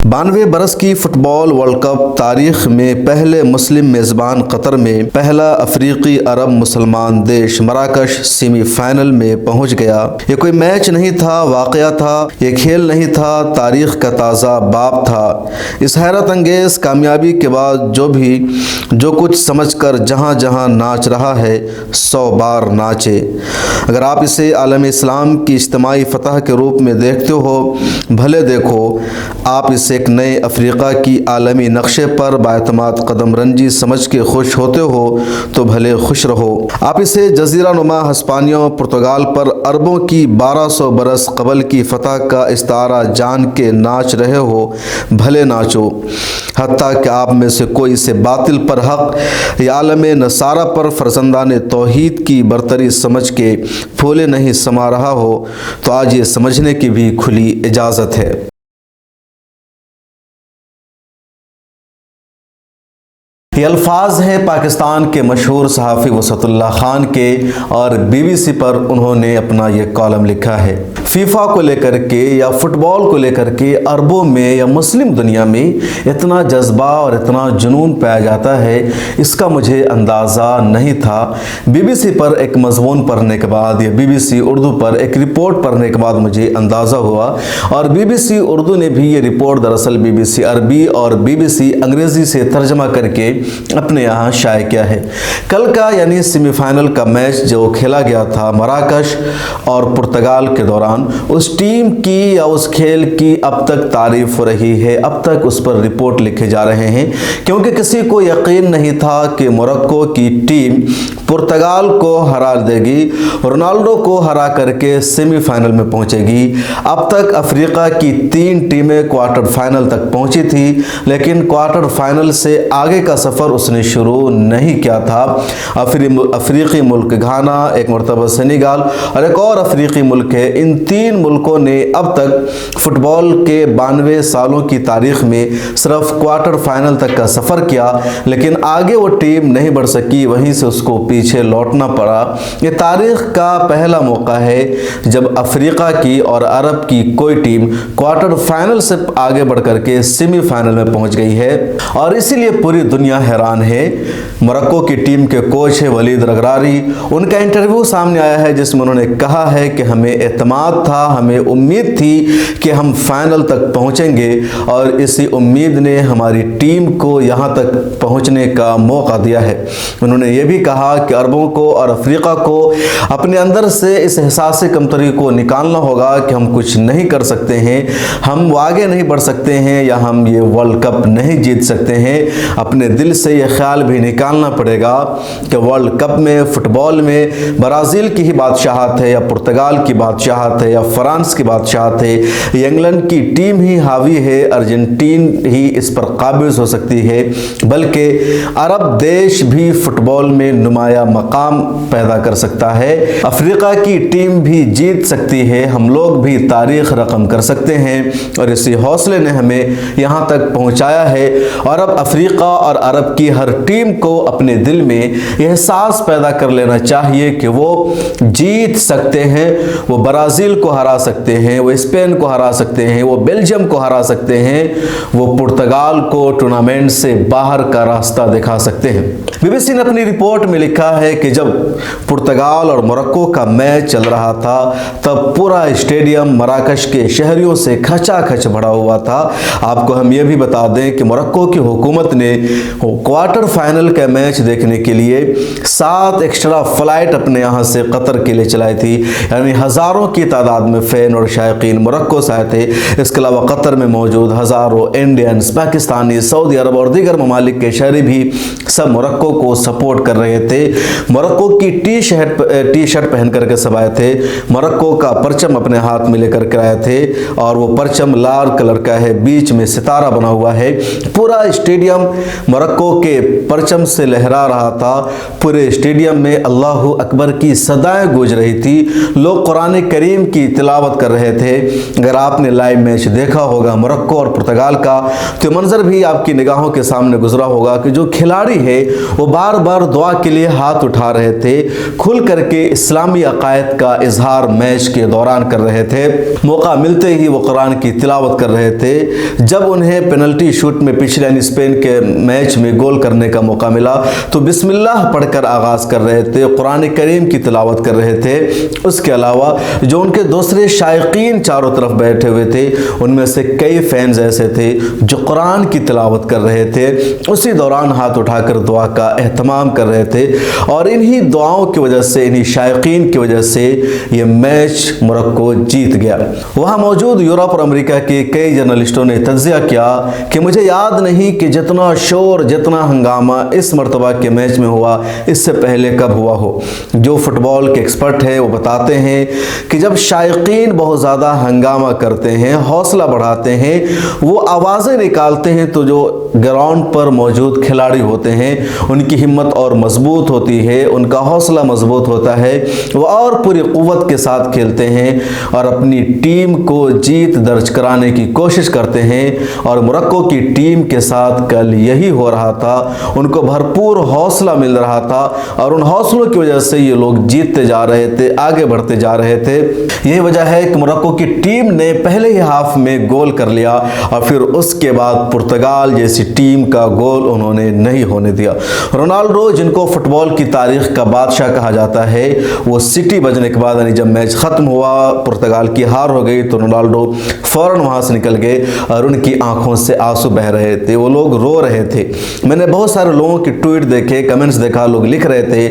92 बरस की football world cup तारीख में पहले मुस्लिम मेज़बान कतर में पहला अफ्रीकी अरब मुसलमान देश मराकश सेमीफाइनल में पहुंच गया। ये कोई मैच नहीं था, वाक़या था, ये खेल नहीं था, तारीख का ताज़ा बाब था। इस हैरत अंगेज कामयाबी के बाद जो कुछ समझकर जहां जहां नाच रहा है 100 बार नाचे। अगर आप इसे आलम इस्लाम की इज्तिमाई फतह के रूप में देखते हो, भले देखो। आप इसे एक नए अफ्रीका की आलमी नक्शे पर बाएतमाद कदम रंजी समझ के खुश होते हो तो भले खुश रहो। आप इसे जजीरा नुमा हिस्पानियों पुर्तगाल पर अरबों की 1200 बरस कबल की फतह का इस्तारा जान के नाच रहे हो, भले नाचो। हत्ता कि आप में से कोई इसे बातिल पर हक या आलम नसारा पर फरजंदान तौहीद की बरतरी समझ के फूले नहीं समा रहा हो, तो आज ये समझने की भी खुली इजाज़त है। ये अल्फाज हैं पाकिस्तान के मशहूर सहाफ़ी वसतुल्लाह खान के, और BBC पर उन्होंने अपना ये कॉलम लिखा है। फीफा को लेकर के या फुटबॉल को लेकर के अरबों में या मुस्लिम दुनिया में इतना जज्बा और इतना जुनून पाया जाता है, इसका मुझे अंदाज़ा नहीं था। BBC पर एक मज़मून पढ़ने के बाद या BBC उर्दू पर एक रिपोर्ट पढ़ने के बाद मुझे अंदाज़ा हुआ, और BBC उर्दू ने भी ये रिपोर्ट दरअसल BBC अरबी और BBC अंग्रेज़ी से तर्जमा करके अपने यहाँ शाये किया है। कल का यानी सेमीफाइनल का मैच जो खेला गया था मराकश और पुर्तगाल के दौरान, उस टीम की या उस खेल की अब तक तारीफ हो रही है, अब तक उस पर रिपोर्ट लिखे जा रहे हैं, क्योंकि किसी को यकीन नहीं था कि मोरक्को की टीम पुर्तगाल को हरा देगी, रोनाल्डो को हरा करके सेमीफाइनल में पहुंचेगी। अब तक अफ्रीका की 3 टीमें क्वार्टर फाइनल तक पहुंची थी, लेकिन क्वार्टर फाइनल से आगे का सफ़र उसने शुरू नहीं किया था। अफ्रीकी मुल्क घाना, एक मरतबा सेनेगाल और एक और अफ्रीकी मुल्क है। इन 3 मुल्कों ने अब तक फुटबॉल के 92 सालों की तारीख में सिर्फ क्वार्टर फाइनल तक का सफ़र किया, लेकिन आगे वो टीम नहीं बढ़ सकी, वहीं से उसको पीछे लौटना पड़ा। ये तारीख का पहला मौका है जब अफ्रीका की और अरब की कोई टीम क्वार्टर फाइनल से आगे बढ़ करके सेमीफाइनल में पहुंच गई है, और इसीलिए पूरी दुनिया हैरान है। मोरक्को की टीम के कोच है वलीद रगरारी। उनका इंटरव्यू सामने आया है जिसमें उन्होंने कहा है कि हमें एतमाद था, हमें उम्मीद थी कि हम फाइनल तक पहुंचेंगे, और इसी उम्मीद ने हमारी टीम को यहां तक पहुंचने का मौका दिया है। उन्होंने ये भी कहा कि अरबों को और अफ्रीका को अपने अंदर से इस एहसास कमतरी को निकालना होगा कि हम कुछ नहीं कर सकते हैं, हम आगे नहीं बढ़ सकते हैं, या हम ये वर्ल्ड कप नहीं जीत सकते हैं। अपने दिल से ये ख्याल भी निकालना पड़ेगा कि वर्ल्ड कप में फुटबॉल में ब्राज़ील की ही बादशाहत है, या पुर्तगाल की बादशाहत है, या फ्रांस की बादशाहत है, या इंग्लैंड की टीम ही हावी है, अर्जेंटीन ही इस पर काबिज हो सकती है, बल्कि अरब देश भी फुटबॉल में नुमाया मकाम पैदा कर सकता है। अफ्रीका की टीम भी जीत सकती है, हम लोग भी तारीख रकम कर सकते हैं, और इसी हौसले ने हमें यहाँ तक पहुँचाया है। और अब अफ्रीका और अरब की हर टीम को अपने दिल में एहसास पैदा कर लेना चाहिए कि वो जीत सकते हैं, वो ब्राज़ील को हरा सकते हैं, वो स्पेन को हरा सकते हैं, वो बेल्जियम को हरा सकते हैं, वो पुर्तगाल को टूर्नामेंट से बाहर का रास्ता दिखा सकते हैं। BBC ने अपनी रिपोर्ट में लिखा है कि जब पुर्तगाल और मोरक्को का मैच चल रहा था, तब पूरा स्टेडियम मराकश के शहरियों से खचाखच भरा हुआ था। आपको हम ये भी बता दें कि मोरक्को की हुकूमत ने क्वार्टर फाइनल का मैच देखने के लिए 7 एक्स्ट्रा फ्लाइट अपने यहाँ से कतर के लिए चलाई थी, यानी हज़ारों की तादाद में फ़ैन और शायकीन मोरक्को से आए थे। इसके अलावा कतर में मौजूद हज़ारों इंडियंस, पाकिस्तानी, सऊदी अरब और दीगर ममालिक के शहरी भी सब मोरक्को को सपोर्ट कर रहे थे। मोरक्को की टी शर्ट पहन करके सब आए थे, मोरक्को का परचम अपने हाथ में लेकर के आए थे, और वो परचम लाल कलर का है, बीच में सितारा बना हुआ है। पूरा स्टेडियम मोरक्को मोरक्को के परचम से लहरा रहा था। पूरे स्टेडियम में अल्लाह अकबर की सदाएं गूंज रही थी। लोग कुरान करीम की तिलावत कर रहे थे। अगर आपने लाइव मैच देखा होगा मोरक्को और पुर्तगाल का, तो मंजर भी आपकी निगाहों के सामने गुजरा होगा कि जो खिलाड़ी है वो बार बार दुआ के लिए हाथ उठा रहे थे, खुल करके इस्लामी अकायद का इजहार मैच के दौरान कर रहे थे। मौका मिलते ही वो कुरान की तिलावत कर रहे थे। जब उन्हें पेनल्टी शूट में पिछले यानी स्पेन के मैच में गोल करने का मौका मिला तो बिस्मिल्लाह पढ़कर आगाज कर रहे थे, कुरान करीम की तिलावत कर रहे थे। उसके अलावा जो उनके दूसरे शायकीन चारों तरफ बैठे हुए थे, उनमें से कई फैंस ऐसे थे जो कुरान की तिलावत कर रहे थे, उसी दौरान हाथ उठाकर दुआ का एहतमाम कर रहे थे। और इन्हीं दुआओं की वजह से, इन्हीं शायकीन की वजह से ये मैच मोरक्को जीत गया। वहाँ मौजूद यूरोप और अमेरिका के कई जर्नलिस्टों ने तज्जिया किया कि मुझे याद नहीं कि जितना शोर, जितना हंगामा इस मरतबा के मैच में हुआ, इससे पहले कब हुआ हो। जो फुटबॉल के एक्सपर्ट हैं वो बताते हैं कि जब शायकीन बहुत ज़्यादा हंगामा करते हैं, हौसला बढ़ाते हैं, वो आवाज़ें निकालते हैं, तो जो ग्राउंड पर मौजूद खिलाड़ी होते हैं उनकी हिम्मत और मजबूत होती है, उनका हौसला मजबूत होता है, वो और पूरी क़ुव्वत के साथ खेलते हैं और अपनी टीम को जीत दर्ज कराने की कोशिश करते हैं। और मोरक्को की टीम के साथ कल यही हो रहा था। उनको भरपूर हौसला मिल रहा था और उन हौसलों की वजह से ये लोग जीतते जा रहे थे, आगे बढ़ते जा रहे थे। यही वजह है कि मोरक्को की टीम ने पहले ही हाफ में गोल कर लिया और फिर उसके बाद पुर्तगाल जैसी टीम का गोल उन्होंने नहीं होने दिया। रोनाल्डो, जिनको फुटबॉल की तारीख का बादशाह कहा जाता है, वो सिटी बजने के बाद यानी जब मैच खत्म हुआ, पुर्तगाल की हार हो गई, तो रोनाल्डो फौरन वहां से निकल गए और उनकी आंखों से आंसू बह रहे थे, वो लोग रो रहे थे। मैंने बहुत सारे लोगों की ट्वीट देखे, कमेंट्स देखा, लोग लिख रहे थे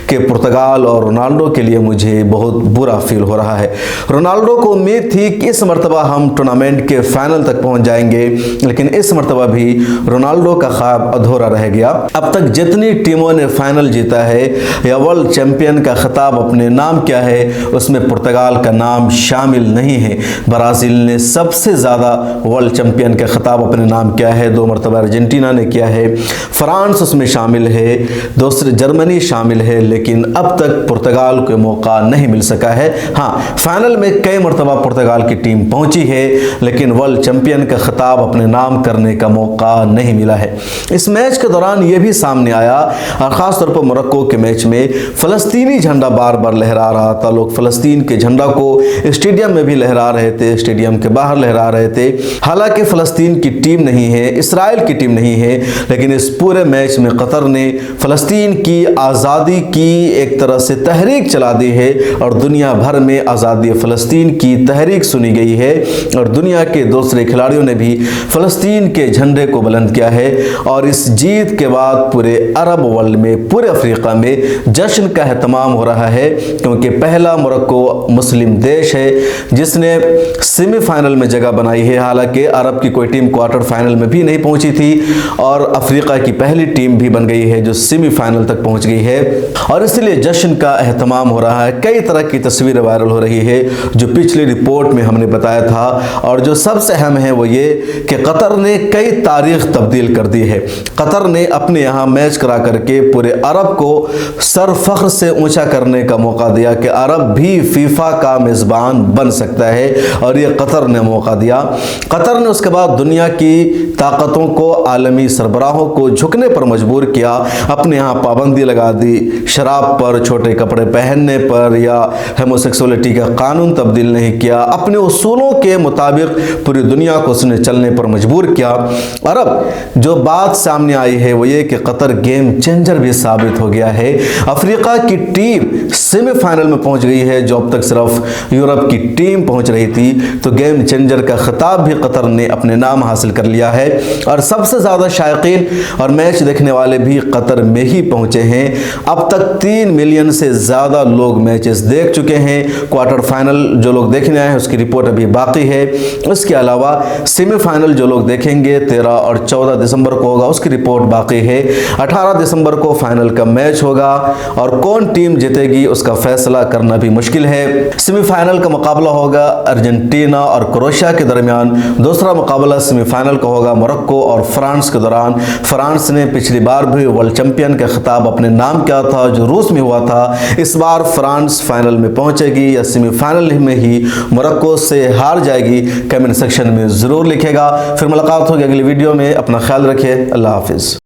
कि पुर्तगाल और रोनाल्डो के लिए मुझे बहुत बुरा फील हो रहा है। रोनाल्डो को उम्मीद थी कि इस मरतबा हम टूर्नामेंट के फाइनल तक पहुंच जाएंगे, लेकिन इस मरतबा भी रोनाल्डो का ख्वाब अधूरा रह गया। अब तक जितनी टीमों ने फाइनल जीता है या वर्ल्ड चैंपियन का खिताब अपने नाम किया है, उसमें पुर्तगाल का नाम शामिल नहीं है। ब्राज़ील ने सबसे ज़्यादा वर्ल्ड चैंपियन का खिताब अपने नाम किया है, 2 मरतबा अर्जेंटीना ने किया है, फ्रांस उसमें शामिल है, दूसरे जर्मनी शामिल है, लेकिन अब तक पुर्तगाल को मौका नहीं मिल सका है। हाँ, फाइनल में कई मरतबा पुर्तगाल की टीम पहुंची है, लेकिन वर्ल्ड चैंपियन का खिताब अपने नाम करने का मौका नहीं मिला है। इस मैच के दौरान यह भी सामने आया, और ख़ास तौर पर मोरक्को के मैच में फ़लस्तीनी झंडा बार बार लहरा रहा था। लोग फ़लस्तीन के झंडा को स्टेडियम में भी लहरा रहे थे, स्टेडियम के बाहर लहरा रहे थे। हालांकि फ़लस्तीन की टीम नहीं है, इसराइल की टीम नहीं है, लेकिन इस पूरे मैच में कतर ने फ़लस्तीन की आज़ादी की एक तरह से तहरीक चला दी है और दुनिया भर में आज़ादी फ़लस्तीन की तहरीक सुनी गई है। और दुनिया के दूसरे खिलाड़ियों ने भी फ़लस्तीन के झंडे को बुलंद किया है। और इस जीत के बाद पूरे अरब वर्ल्ड में, पूरे अफ्रीका में जश्न का एहतमाम हो रहा है, क्योंकि पहला मोरक्को मुस्लिम देश है जिसने सेमीफाइनल में जगह बनाई है। हालांकि अरब की कोई टीम क्वार्टर फाइनल में भी नहीं पहुंची थी, और अफ्रीका की पहली टीम भी बन गई है जो सेमीफाइनल तक पहुंच गई है, और इसलिए जश्न का एहतमाम हो रहा है। कई तरह की तस्वीरें वायरल हो रही है जो पिछली रिपोर्ट में हमने बताया था, और जो सबसे अहम है वो ये कि कतर ने कई तारीख तब्दील कर दी है। कतर ने अपने यहाँ मैच करा करके पूरे अरब को सर फख्र से ऊंचा करने का मौका दिया कि अरब भी फीफा का मेज़बान बन सकता है, और ये कतर ने मौका दिया। कतर ने उसके बाद दुनिया की ताकतों को, आलमी सरबराहों को झुकने पर मजबूर किया, अपने यहाँ पाबंदी लगा दी शराब पर, छोटे कपड़े पहनने पर, या होमोसेक्सुअलिटी का कानून तब्दील नहीं किया। अपने उसूलों के मुताबिक पूरी दुनिया को उसने चलने पर मजबूर किया। और अब जो बात सामने आई है वो ये कि कतर गेम चेंजर भी साबित हो गया है। अफ्रीका की टीम सेमीफाइनल में पहुंच गई है, जो अब तक सिर्फ यूरोप की टीम पहुंच रही थी, तो गेम चेंजर का खिताब भी कतर ने अपने नाम हासिल कर लिया है। और सबसे ज़्यादा शायकीन और मैच देखने वाले भी कतर में ही पहुंचे हैं। अब तक 3 मिलियन से ज़्यादा लोग मैचेस देख चुके हैं। क्वार्टर फाइनल जो लोग देखने आए हैं उसकी रिपोर्ट अभी बाकी है। इसके अलावा सेमीफाइनल जो लोग देखेंगे 13 और 14 दिसंबर को होगा, उसकी रिपोर्ट बाकी है। 18 दिसंबर को फाइनल का मैच होगा, और कौन टीम जीतेगी उसका फैसला करना भी मुश्किल है। सेमीफाइनल का मुकाबला होगा अर्जेंटीना और क्रोएशिया के दरमियान, दूसरा मुकाबला सेमीफाइनल का होगा मोरक्को और फ्रांस के दौरान, فرانس نے پچھلی بار بھی ورلڈ چیمپئن کا خطاب اپنے نام کیا تھا جو روس میں ہوا تھا۔ اس بار فرانس فائنل میں پہنچے گی یا سیمی فائنل میں ہی موروکو سے ہار جائے گی؟ کمنٹ سیکشن میں ضرور لکھے گا۔ پھر ملاقات ہوگی اگلی ویڈیو میں، اپنا خیال رکھیے، اللہ حافظ۔